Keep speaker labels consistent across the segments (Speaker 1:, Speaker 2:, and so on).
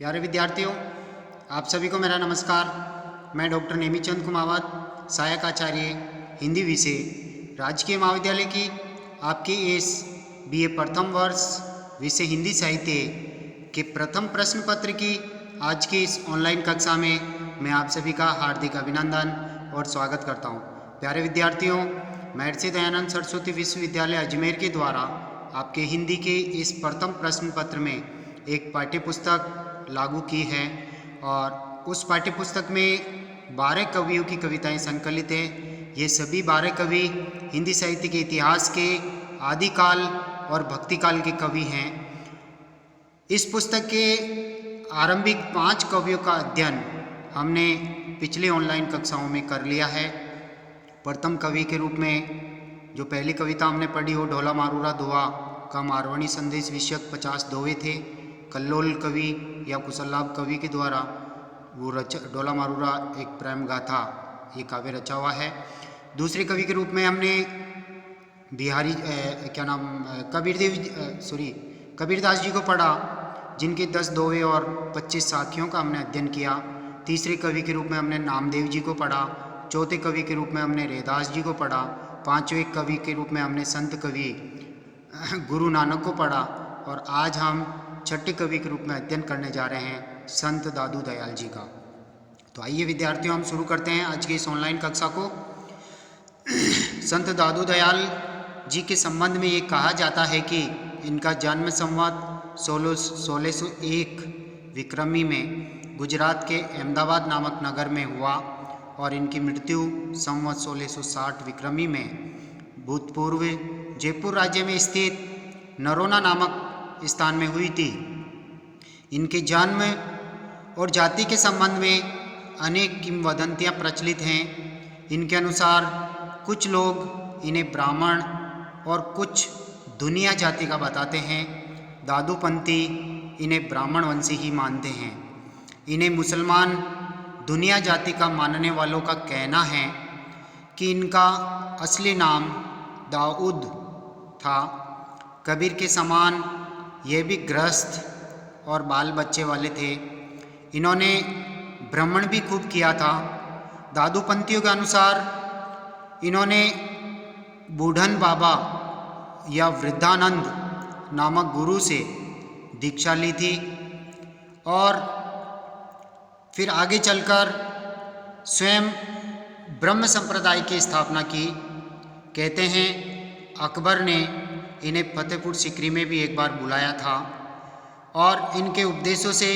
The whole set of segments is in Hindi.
Speaker 1: प्यारे विद्यार्थियों, आप सभी को मेरा नमस्कार। मैं डॉक्टर नेमीचंद कुमावत, सहायक आचार्य हिंदी विषय, राजकीय महाविद्यालय की आपके इस बीए प्रथम वर्ष विषय हिंदी साहित्य के प्रथम प्रश्न पत्र की आज की इस ऑनलाइन कक्षा में मैं आप सभी का हार्दिक अभिनंदन और स्वागत करता हूं। प्यारे विद्यार्थियों, महर्षि दयानंद सरस्वती विश्वविद्यालय अजमेर के द्वारा आपके हिंदी के इस प्रथम प्रश्न पत्र में एक पाठ्य पुस्तक लागू की है और उस पाठ्य पुस्तक में 12 कवियों की कविताएं संकलित हैं। ये सभी 12 कवि हिंदी साहित्य के इतिहास के आदिकाल और भक्तिकाल के कवि हैं। इस पुस्तक के आरंभिक 5 कवियों का अध्ययन हमने पिछले ऑनलाइन कक्षाओं में कर लिया है। प्रथम कवि के रूप में जो पहली कविता हमने पढ़ी वो ढोला मारूरा दोहा का मारवाणी संदेश विषयक 50 दोहे थे। कल्लोल कवि या कुशललाभ कवि के द्वारा वो ढोला मारूरा एक प्रेम गाथा ये काव्य रचा हुआ है। दूसरे कवि के रूप में हमने कबीरदास जी को पढ़ा, जिनके 10 दोहे और 25 साखियों का हमने अध्ययन किया। तीसरे कवि के रूप में हमने नामदेव जी को पढ़ा। चौथे कवि के रूप में हमने रैदास जी को पढ़ा। पांचवें कवि के रूप में हमने संत कवि गुरु नानक को पढ़ा और आज हम छठे कवि के रूप में अध्ययन करने जा रहे हैं संत दादू दयाल जी का। तो आइए विद्यार्थियों, हम शुरू करते हैं आज की इस ऑनलाइन कक्षा को। संत दादू दयाल जी के संबंध में ये कहा जाता है कि इनका जन्म संवत 1601 विक्रमी में गुजरात के अहमदाबाद नामक नगर में हुआ और इनकी मृत्यु संवत 1660 विक्रमी में भूतपूर्व जयपुर राज्य में स्थित नरोना नामक स्थान में हुई थी। इनके जन्म और जाति के संबंध में अनेक किंवदंतियां प्रचलित हैं। इनके अनुसार कुछ लोग इन्हें ब्राह्मण और कुछ दुनिया जाति का बताते हैं। दादूपंथी इन्हें ब्राह्मण वंशी ही मानते हैं। इन्हें मुसलमान दुनिया जाति का मानने वालों का कहना है कि इनका असली नाम दाऊद था। कबीर के समान ये भी गृहस्थ और बाल बच्चे वाले थे। इन्होंने भ्रमण भी खूब किया था। दादूपंथियों के अनुसार इन्होंने बूढ़न बाबा या वृद्धानंद नामक गुरु से दीक्षा ली थी और फिर आगे चलकर स्वयं ब्रह्म संप्रदाय की स्थापना की। कहते हैं अकबर ने इन्हें फतेहपुर सीकरी में भी एक बार बुलाया था और इनके उपदेशों से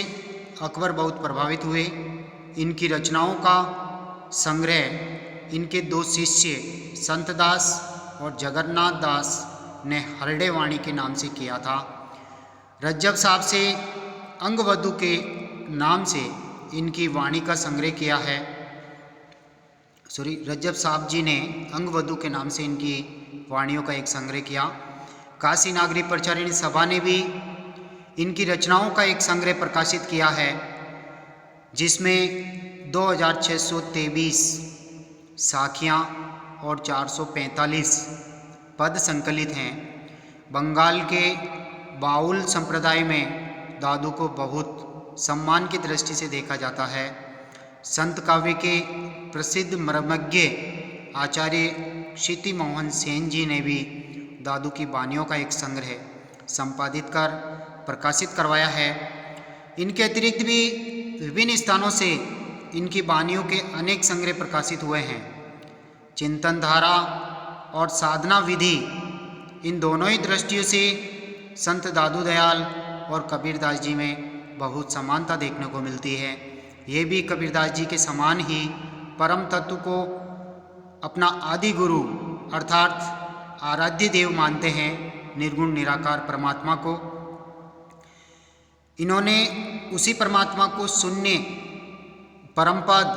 Speaker 1: अकबर बहुत प्रभावित हुए। इनकी रचनाओं का संग्रह इनके 2 शिष्य संतदास और जगन्नाथ दास ने हरडेवाणी के नाम से किया था। रज्जब साहब से अंगवधु के नाम से इनकी वाणी का संग्रह किया है। रज्जब साहब जी ने अंगवधु के नाम से इनकी वाणियों का एक संग्रह किया। काशी नागरी प्रचारिणी सभा ने भी इनकी रचनाओं का एक संग्रह प्रकाशित किया है, जिसमें 2623 साखियाँ और 445 पद संकलित हैं। बंगाल के बाउल संप्रदाय में दादू को बहुत सम्मान की दृष्टि से देखा जाता है। संत काव्य के प्रसिद्ध मर्मज्ञ आचार्य क्षिति मोहन सेन जी ने भी दादू की वाणियों का एक संग्रह संपादित कर प्रकाशित करवाया है। इनके अतिरिक्त भी विभिन्न स्थानों से इनकी वाणियों के अनेक संग्रह प्रकाशित हुए हैं। चिंतन धारा और साधना विधि इन दोनों ही दृष्टियों से संत दादू दयाल और कबीरदास जी में बहुत समानता देखने को मिलती है। ये भी कबीरदास जी के समान ही परम तत्व को अपना आदि गुरु अर्थात आराध्य देव मानते हैं, निर्गुण निराकार परमात्मा को। इन्होंने उसी परमात्मा को शून्य, परमपद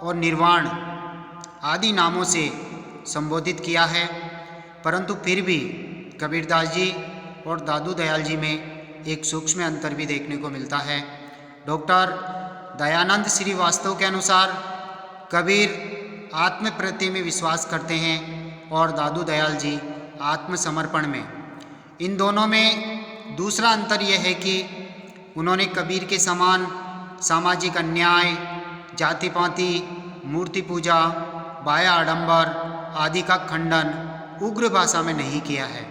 Speaker 1: और निर्वाण आदि नामों से संबोधित किया है। परंतु फिर भी कबीरदास जी और दादू दयाल जी में एक सूक्ष्म अंतर भी देखने को मिलता है। डॉक्टर दयानंद श्रीवास्तव के अनुसार कबीर आत्म प्रत्यय में विश्वास करते हैं और दादू दयाल जी आत्मसमर्पण में। इन दोनों में दूसरा अंतर यह है कि उन्होंने कबीर के समान सामाजिक अन्याय, जाति पाति, मूर्ति पूजा, बाया आडंबर आदि का खंडन उग्र भाषा में नहीं किया है।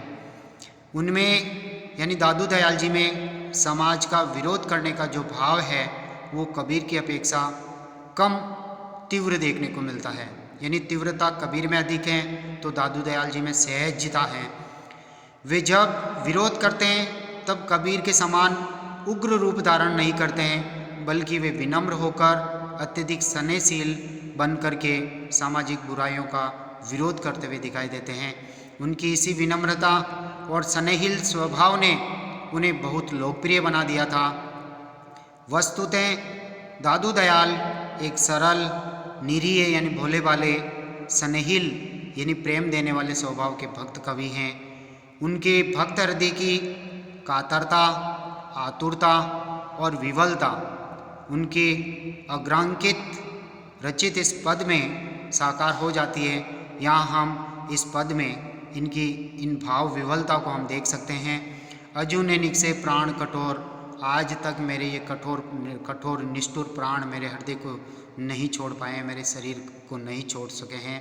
Speaker 1: उनमें यानी दादू दयाल जी में समाज का विरोध करने का जो भाव है वो कबीर की अपेक्षा कम तीव्र देखने को मिलता है। यानी तीव्रता कबीर में अधिक है तो दादू दयाल जी में सहजता है। वे जब विरोध करते हैं तब कबीर के समान उग्र रूप धारण नहीं करते हैं, बल्कि वे विनम्र होकर अत्यधिक स्नेहशील बन करके सामाजिक बुराइयों का विरोध करते हुए दिखाई देते हैं। उनकी इसी विनम्रता और स्नेहिल स्वभाव ने उन्हें बहुत लोकप्रिय बना दिया था। वस्तुतः दादू दयाल एक सरल, निरीह यानी भोले भाले, स्नेहिल यानी प्रेम देने वाले स्वभाव के भक्त कवि हैं। उनके भक्त हृदय की कातरता, आतुरता और विवलता उनके अग्रांकित रचित इस पद में साकार हो जाती है। यहाँ हम इस पद में इनकी इन भाव विवलता को हम देख सकते हैं। अजू ने निकसे प्राण कठोर, आज तक मेरे ये कठोर निष्ठुर प्राण मेरे हृदय को नहीं छोड़ पाए, मेरे शरीर को नहीं छोड़ सके हैं।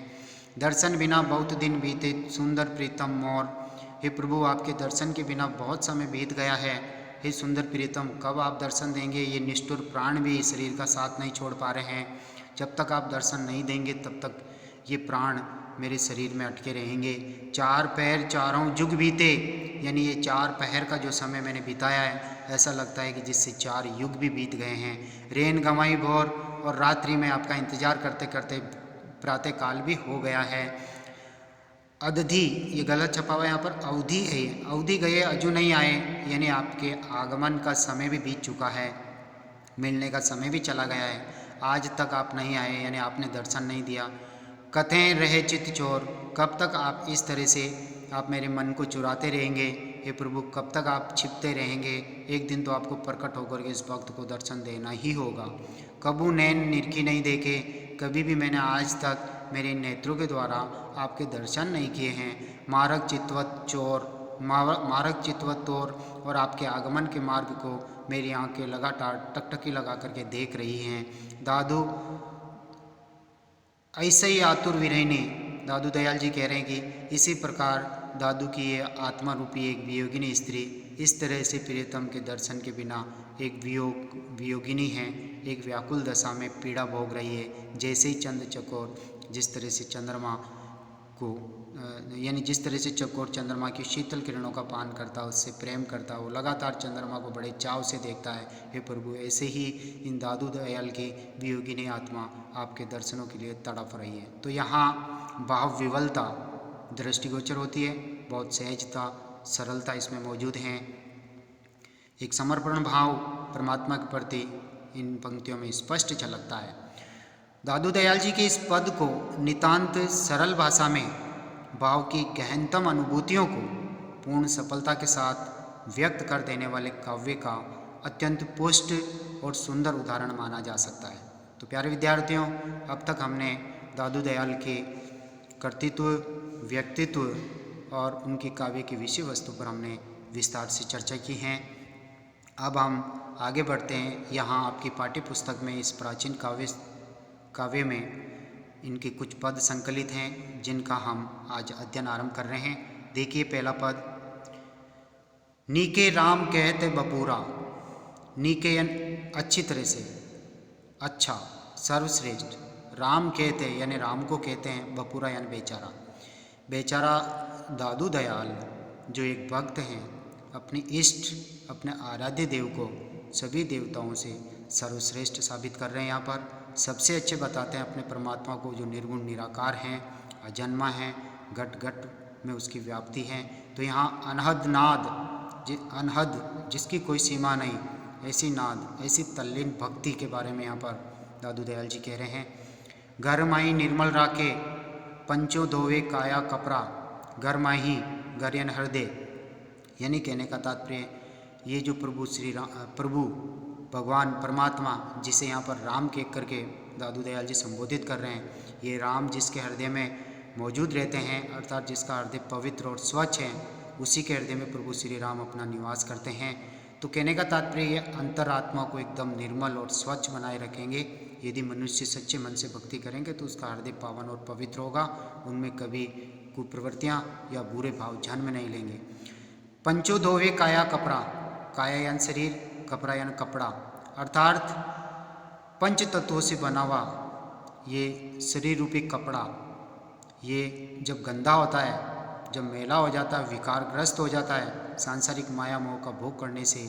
Speaker 1: दर्शन बिना बहुत दिन बीते, सुंदर प्रीतम मोर। हे प्रभु, आपके दर्शन के बिना बहुत समय बीत गया है। हे सुंदर प्रीतम, कब आप दर्शन देंगे? ये निष्ठुर प्राण भी शरीर का साथ नहीं छोड़ पा रहे हैं। जब तक आप दर्शन नहीं देंगे तब तक ये प्राण मेरे शरीर में अटके रहेंगे। चार पहर चारों जुग बीते, यानी ये चार पहर का जो समय मैंने बिताया है ऐसा लगता है कि जिससे 4 युग भी बीत गए हैं। रेन गंवाई भोर, और रात्रि में आपका इंतजार करते करते प्रातः काल भी हो गया है। अदधि, ये गलत छपा हुआ है यहाँ पर, अवधि है। अवधि गए अजू नहीं आए, यानी आपके आगमन का समय भी बीत चुका है, मिलने का समय भी चला गया है। आज तक आप नहीं आए, यानी आपने दर्शन नहीं दिया। कथें रहे चित चोर, कब तक आप इस तरह से आप मेरे मन को चुराते रहेंगे? हे प्रभु, कब तक आप छिपते रहेंगे? एक दिन तो आपको प्रकट होकर के इस भक्त को दर्शन देना ही होगा। कबू नैन निरखी नहीं देखे, कभी भी मैंने आज तक मेरे नेत्रों के द्वारा आपके दर्शन नहीं किए हैं। मारक चितवत चोर, मारक चितवत तोर, और आपके आगमन के मार्ग को मेरी आंखें लगातार टकटकी लगा करके देख रही हैं। दादू ऐसे ही आतुर विरहिणी, दादू दयाल जी कह रहे हैं कि इसी प्रकार दादू की ये आत्मा रूपी एक वियोगिनी स्त्री इस तरह से प्रियतम के दर्शन के बिना एक वियोगिनी है, एक व्याकुल दशा में पीड़ा भोग रही है। जैसे ही चंद्र चकोर जिस तरह से चंद्रमा को यानी जिस तरह से चकोर चंद्रमा की शीतल किरणों का पान करता है, उससे प्रेम करता है, वो लगातार चंद्रमा को बड़े चाव से देखता है। हे प्रभु, ऐसे ही इन दादू दयाल की वियोगिनी आत्मा आपके दर्शनों के लिए तड़प रही है। तो यहाँ भाव विवलता दृष्टिगोचर होती है, बहुत सहजता, सरलता इसमें मौजूद हैं। एक समर्पण भाव परमात्मा के प्रति इन पंक्तियों में स्पष्ट झलकता है। दादू दयाल जी के इस पद को नितांत सरल भाषा में भाव की गहनतम अनुभूतियों को पूर्ण सफलता के साथ व्यक्त कर देने वाले काव्य का अत्यंत पुष्ट और सुंदर उदाहरण माना जा सकता है। तो प्यारे विद्यार्थियों, अब तक हमने दादू दयाल के कर्तृत्व, व्यक्तित्व और उनकी काव्य की विषय वस्तु पर हमने विस्तार से चर्चा की है। अब हम आगे बढ़ते हैं। यहाँ आपकी पाठ्य पुस्तक में इस प्राचीन काव्य में इनके कुछ पद संकलित हैं जिनका हम आज अध्ययन आरंभ कर रहे हैं। देखिए पहला पद, नीके राम कहते बपूरा। नीके यानी अच्छी तरह से, अच्छा, सर्वश्रेष्ठ। राम कहते यानी राम को कहते हैं, बपूरा यानी बेचारा। बेचारा दादू दयाल जो एक भक्त हैं, अपने इष्ट, अपने आराध्य देव को सभी देवताओं से सर्वश्रेष्ठ साबित कर रहे हैं। यहाँ पर सबसे अच्छे बताते हैं अपने परमात्मा को, जो निर्गुण निराकार हैं, अजन्मा हैं, घट घट में उसकी व्याप्ति है। तो यहाँ अनहद नाद, अनहद जिसकी कोई सीमा नहीं, ऐसी नाद, ऐसी तल्लीन भक्ति के बारे में यहाँ पर दादू दयाल जी कह रहे हैं। घर माही निर्मल राखे, पंचो धोवे काया कपड़ा। घर माही, घर यानी हृदय, यानी कहने का तात्पर्य ये जो प्रभु भगवान परमात्मा, जिसे यहाँ पर राम कह करके दादू दयाल जी संबोधित कर रहे हैं, ये राम जिसके हृदय में मौजूद रहते हैं, अर्थात जिसका हृदय पवित्र और स्वच्छ है, उसी के हृदय में प्रभु श्री राम अपना निवास करते हैं। तो कहने का तात्पर्य ये अंतरात्मा को एकदम निर्मल और स्वच्छ बनाए रखेंगे। यदि मनुष्य सच्चे मन से भक्ति करेंगे तो उसका हृदय पावन और पवित्र होगा, उनमें कभी कुप्रवृत्तियाँ या बुरे भाव जन्म नहीं लेंगे। पंचो धोवे काया कपड़ा, काया यानी शरीर, कपड़ा यानी कपड़ा, अर्थात पंच तत्वों से बना हुआ ये शरीर रूपी कपड़ा, ये जब गंदा होता है, जब मैला हो जाता है, विकारग्रस्त हो जाता है, सांसारिक माया मोह का भोग करने से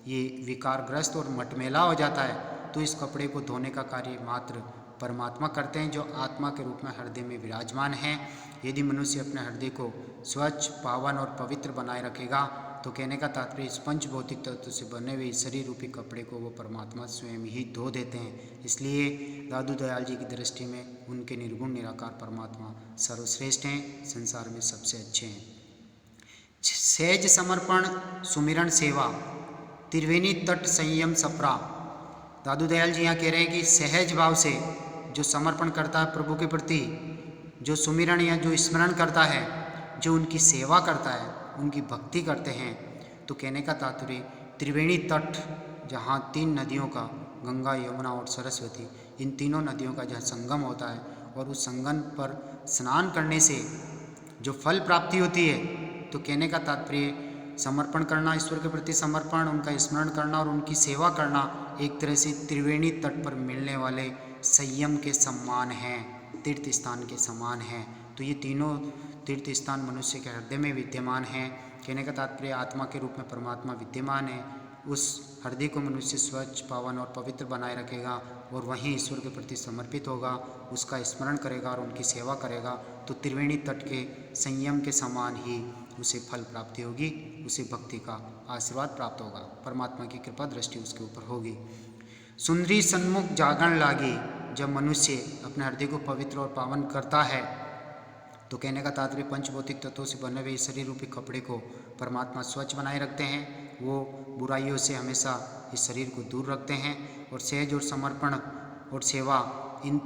Speaker 1: ये विकारग्रस्त और मटमैला हो जाता है, तो इस कपड़े को धोने का कार्य मात्र परमात्मा करते हैं जो आत्मा के रूप में हृदय में विराजमान हैं। यदि मनुष्य अपने हृदय को स्वच्छ, पावन और पवित्र बनाए रखेगा तो कहने का तात्पर्य इस पंच भौतिक तत्व से बने हुए शरीर रूपी कपड़े को वो परमात्मा स्वयं ही धो देते हैं। इसलिए दादू दयाल जी की दृष्टि में उनके निर्गुण निराकार परमात्मा सर्वश्रेष्ठ हैं, संसार में सबसे अच्छे हैं। सहज समर्पण सुमिरन सेवा त्रिवेणी तट संयम सपरा। दादू दयाल जी यहाँ कह रहे हैं कि सहज भाव से जो समर्पण करता है प्रभु के प्रति, जो सुमिरन या जो स्मरण करता है, जो उनकी सेवा करता है, उनकी भक्ति करते हैं, तो कहने का तात्पर्य त्रिवेणी तट, जहाँ तीन नदियों का, गंगा, यमुना और सरस्वती, इन तीनों नदियों का जहाँ संगम होता है और उस संगम पर स्नान करने से जो फल प्राप्ति होती है, तो कहने का तात्पर्य समर्पण करना, ईश्वर के प्रति समर्पण, उनका स्मरण करना और उनकी सेवा करना एक तरह से त्रिवेणी तट पर मिलने वाले संयम के समान हैं, तीर्थ स्थान के समान हैं। तो ये तीनों तीर्थ स्थान मनुष्य के हृदय में विद्यमान हैं। कहने का तात्पर्य आत्मा के रूप में परमात्मा विद्यमान है। उस हृदय को मनुष्य स्वच्छ, पावन और पवित्र बनाए रखेगा और वहीं ईश्वर के प्रति समर्पित होगा, उसका स्मरण करेगा और उनकी सेवा करेगा, तो त्रिवेणी तट के संयम के समान ही उसे फल प्राप्ति होगी, उसे भक्ति का आशीर्वाद प्राप्त होगा, परमात्मा की कृपा दृष्टि उसके ऊपर होगी। सुंदरी सन्मुख जागरण लागी, जब मनुष्य अपने हृदय को पवित्र और पावन करता है तो कहने का तात्पर्य पंचभौतिक तत्वों से बने हुए शरीर रूपी कपड़े को परमात्मा स्वच्छ बनाए रखते हैं, वो बुराइयों से हमेशा इस शरीर को दूर रखते हैं। और सहज और समर्पण और सेवा, इन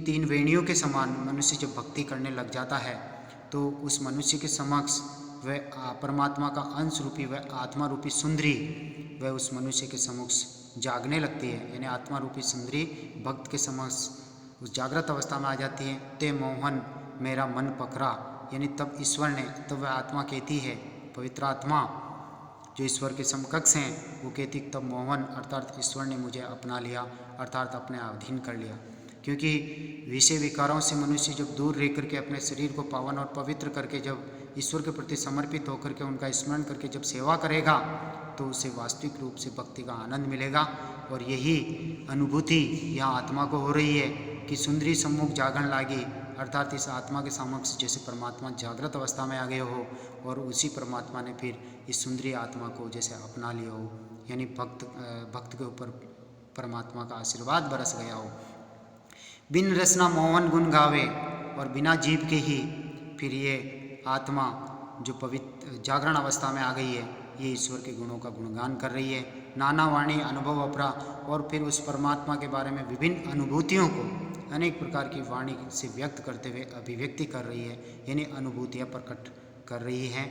Speaker 1: तीन वेणियों के समान मनुष्य जब भक्ति करने लग जाता है तो उस मनुष्य के समक्ष वह परमात्मा का अंश रूपी वह आत्मा रूपी सुंदरी वह उस मनुष्य के समक्ष जागने लगती है, यानी आत्मा रूपी सुंदरी भक्त के समक्ष उस जागृत अवस्था में आ जाती है। ते मोहन मेरा मन पकड़ा, यानी तब ईश्वर ने, तब वह आत्मा कहती है, पवित्र आत्मा जो ईश्वर के समकक्ष हैं, वो कहती तब मोहन अर्थात ईश्वर ने मुझे अपना लिया, अर्थात अपने अधीन कर लिया। क्योंकि विषय विकारों से मनुष्य जब दूर रह करके अपने शरीर को पावन और पवित्र करके जब ईश्वर के प्रति समर्पित होकर के उनका स्मरण करके जब सेवा करेगा तो उसे वास्तविक रूप से भक्ति का आनंद मिलेगा। और यही अनुभूति यहाँ आत्मा को हो रही है कि सुंदरी सम्मुख जागरण लागी, अर्थात इस आत्मा के समक्ष जैसे परमात्मा जागृत अवस्था में आ गए हो और उसी परमात्मा ने फिर इस सुंदरी आत्मा को जैसे अपना लिया हो, यानी भक्त के ऊपर परमात्मा का आशीर्वाद बरस गया हो। बिन रसना मोहन गुण गावे, और बिना जीव के ही फिर ये आत्मा जो पवित्र जागरण अवस्था में आ गई है, ये ईश्वर के गुणों का गुणगान कर रही है। नाना वाणी अनुभव अपरा, और फिर उस परमात्मा के बारे में विभिन्न अनुभूतियों को अनेक प्रकार की वाणी से व्यक्त करते हुए अभिव्यक्ति कर रही है, यानी अनुभूतियाँ प्रकट कर रही हैं।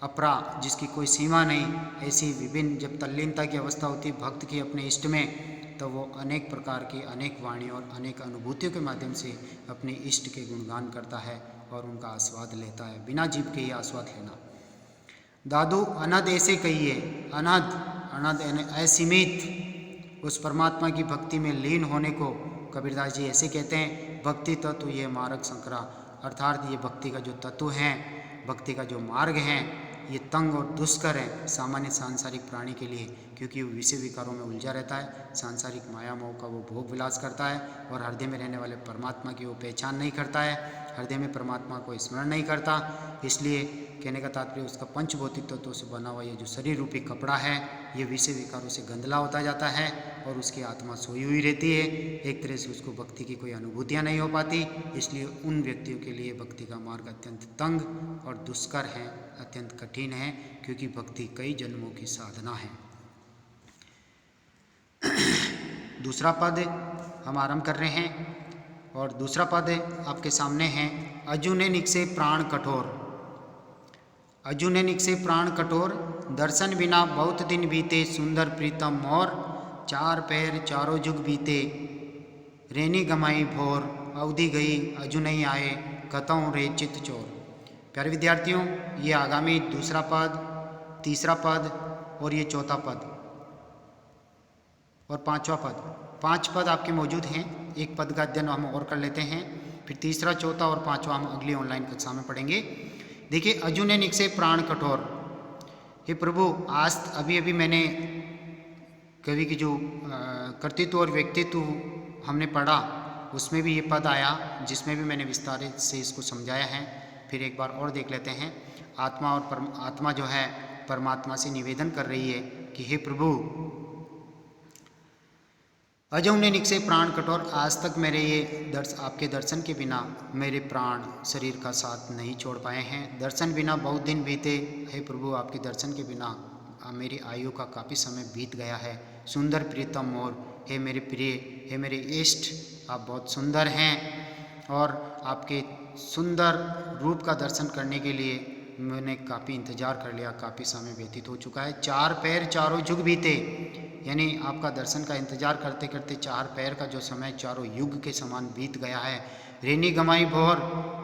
Speaker 1: अपरा जिसकी कोई सीमा नहीं, ऐसी विभिन्न जब तल्लीनता की अवस्था होती है भक्त की अपने इष्ट में, तो वो अनेक प्रकार की अनेक वाणी और अनेक अनुभूतियों के माध्यम से अपने इष्ट के गुणगान करता है और उनका आस्वाद लेता है, बिना जीव के ही आस्वाद लेना। दादू अनहद ऐसे कहिए, अनहद यानी असीमित उस परमात्मा की भक्ति में लीन होने को कबीरदास जी ऐसे कहते हैं, भक्ति तत्व ये मार्ग संकरा, अर्थात ये भक्ति का जो तत्व है, भक्ति का जो मार्ग है, ये तंग और दुष्कर है सामान्य सांसारिक प्राणी के लिए, क्योंकि वो विषय विकारों में उलझा रहता है, सांसारिक माया मोह का वो भोग विलास करता है और हृदय में रहने वाले परमात्मा की वो पहचान नहीं करता है, हृदय में परमात्मा को स्मरण नहीं करता। इसलिए कहने का तात्पर्य उसका पंचभौतिक तत्वों से बना हुआ ये जो शरीर रूपी कपड़ा है, ये विषय विकारों से गंदला होता जाता है और उसकी आत्मा सोई हुई रहती है, एक तरह से उसको भक्ति की कोई अनुभूतियाँ नहीं हो पाती। इसलिए उन व्यक्तियों के लिए भक्ति का मार्ग अत्यंत तंग और दुष्कर है, अत्यंत कठिन है, क्योंकि भक्ति कई जन्मों की साधना है। दूसरा पद हम आरंभ कर रहे हैं और दूसरा पद आपके सामने है। अजुने निकसे प्राण कठोर, अजुने निकसे प्राण कठोर दर्शन बिना बहुत दिन बीते सुंदर प्रीतम मोर, चार पैर चारों जुग बीते रेनी गमाई भोर, अवधि गई अजू नहीं आए कतऊँ रे चित चोर। प्यारे विद्यार्थियों, ये आगामी दूसरा पद, तीसरा पद और ये चौथा पद और पांचवा पद, 5 पद आपके मौजूद हैं। एक पद का अध्ययन हम और कर लेते हैं, फिर तीसरा, चौथा और पांचवा हम अगली ऑनलाइन कक्षा में पढ़ेंगे। देखिए, अजू ने निकसे प्राण कठोर। हे प्रभु, आज अभी अभी मैंने कवि की जो कर्तृत्व और व्यक्तित्व हमने पढ़ा, उसमें भी ये पद आया, जिसमें भी मैंने विस्तारित से इसको समझाया है। फिर एक बार और देख लेते हैं। आत्मा और आत्मा जो है परमात्मा से निवेदन कर रही है कि हे प्रभु, अजऊ ने निकसे प्राण कठोर, आज तक मेरे ये आपके दर्शन के बिना मेरे प्राण शरीर का साथ नहीं छोड़ पाए हैं। दर्शन बिना बहुत दिन बीते, हे प्रभु, आपके दर्शन के बिना मेरी आयु का काफ़ी समय बीत गया है। सुंदर प्रीतम मोर, हे मेरे प्रिय, हे मेरे इष्ट, आप बहुत सुंदर हैं और आपके सुंदर रूप का दर्शन करने के लिए मैंने काफ़ी इंतज़ार कर लिया, काफ़ी समय व्यतीत हो चुका है। चार पैर चारों जुग बीते, यानी आपका दर्शन का इंतज़ार करते करते चार पैर का जो समय चारों युग के समान बीत गया है। रेनी गमाई भोर,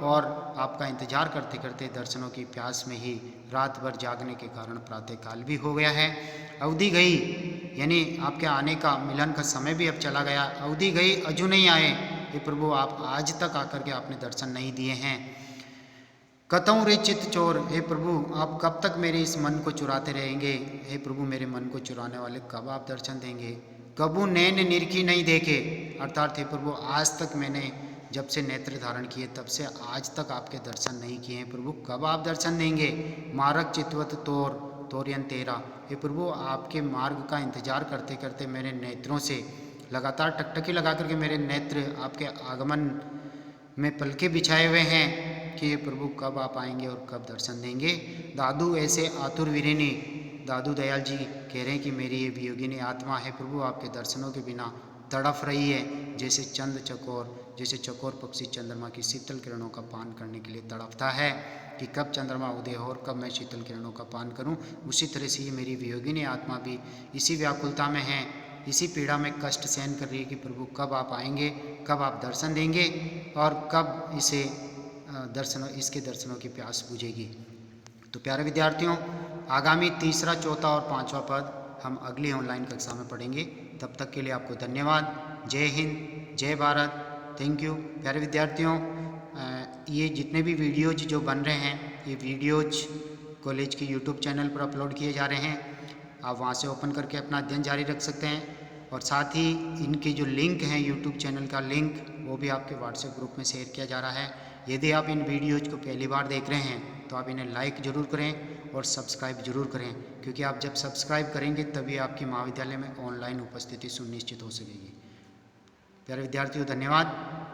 Speaker 1: और आपका इंतज़ार करते करते दर्शनों की प्यास में ही रात भर जागने के कारण प्रातःकाल भी हो गया है। अवधि गई, यानी आपके आने का, मिलन का समय भी अब चला गया। अवधि गई अजू नहीं आए, ये प्रभु आप आज तक आकर के आपने दर्शन नहीं दिए हैं। कतऊँ रे चित चोर, हे प्रभु आप कब तक मेरे इस मन को चुराते रहेंगे। हे प्रभु, मेरे मन को चुराने वाले कब आप दर्शन देंगे। कबू नैन निरखी नहीं देखे, अर्थात हे प्रभु आज तक मैंने जब से नेत्र धारण किए तब से आज तक आपके दर्शन नहीं किए हैं। प्रभु कब आप दर्शन देंगे। मार्ग चितवत तोर तोरियन तेरा, हे प्रभु आपके मार्ग का इंतजार करते करते मेरे नेत्रों से लगातार टकटकी लगा करके मेरे नेत्र आपके आगमन में पलके बिछाए हुए हैं कि ये प्रभु कब आप आएंगे और कब दर्शन देंगे। दादू ऐसे आतुर वीरिनी, दादू दयाल जी कह रहे हैं कि मेरी ये वियोगिनी आत्मा है प्रभु आपके दर्शनों के बिना तड़फ रही है, जैसे चंद चकोर, जैसे चकोर पक्षी चंद्रमा की शीतल किरणों का पान करने के लिए तड़पता है कि कब चंद्रमा उदय हो और कब मैं शीतल किरणों का पान करूं। उसी तरह से ये मेरी वियोगिनी आत्मा भी इसी व्याकुलता में है, इसी पीड़ा में कष्ट सहन कर रही है कि प्रभु कब आप आएंगे, कब आप दर्शन देंगे और कब इसे इसके दर्शनों की प्यास बुझेगी। तो प्यारे विद्यार्थियों, आगामी तीसरा, चौथा और पांचवा पद हम अगली ऑनलाइन कक्षा में पढ़ेंगे। तब तक के लिए आपको धन्यवाद। जय हिंद, जय भारत, थैंक यू। प्यारे विद्यार्थियों, ये जितने भी वीडियोज जो बन रहे हैं, ये वीडियोज कॉलेज के यूट्यूब चैनल पर अपलोड किए जा रहे हैं। आप वहाँ से ओपन करके अपना अध्ययन जारी रख सकते हैं और साथ ही इनके जो लिंक हैं, यूट्यूब चैनल का लिंक, वो भी आपके व्हाट्सएप ग्रुप में शेयर किया जा रहा है। यदि आप इन वीडियोज़ को पहली बार देख रहे हैं तो आप इन्हें लाइक ज़रूर करें और सब्सक्राइब ज़रूर करें, क्योंकि आप जब सब्सक्राइब करेंगे तभी आपकी महाविद्यालय में ऑनलाइन उपस्थिति सुनिश्चित हो सकेगी। प्यारे विद्यार्थियों, धन्यवाद।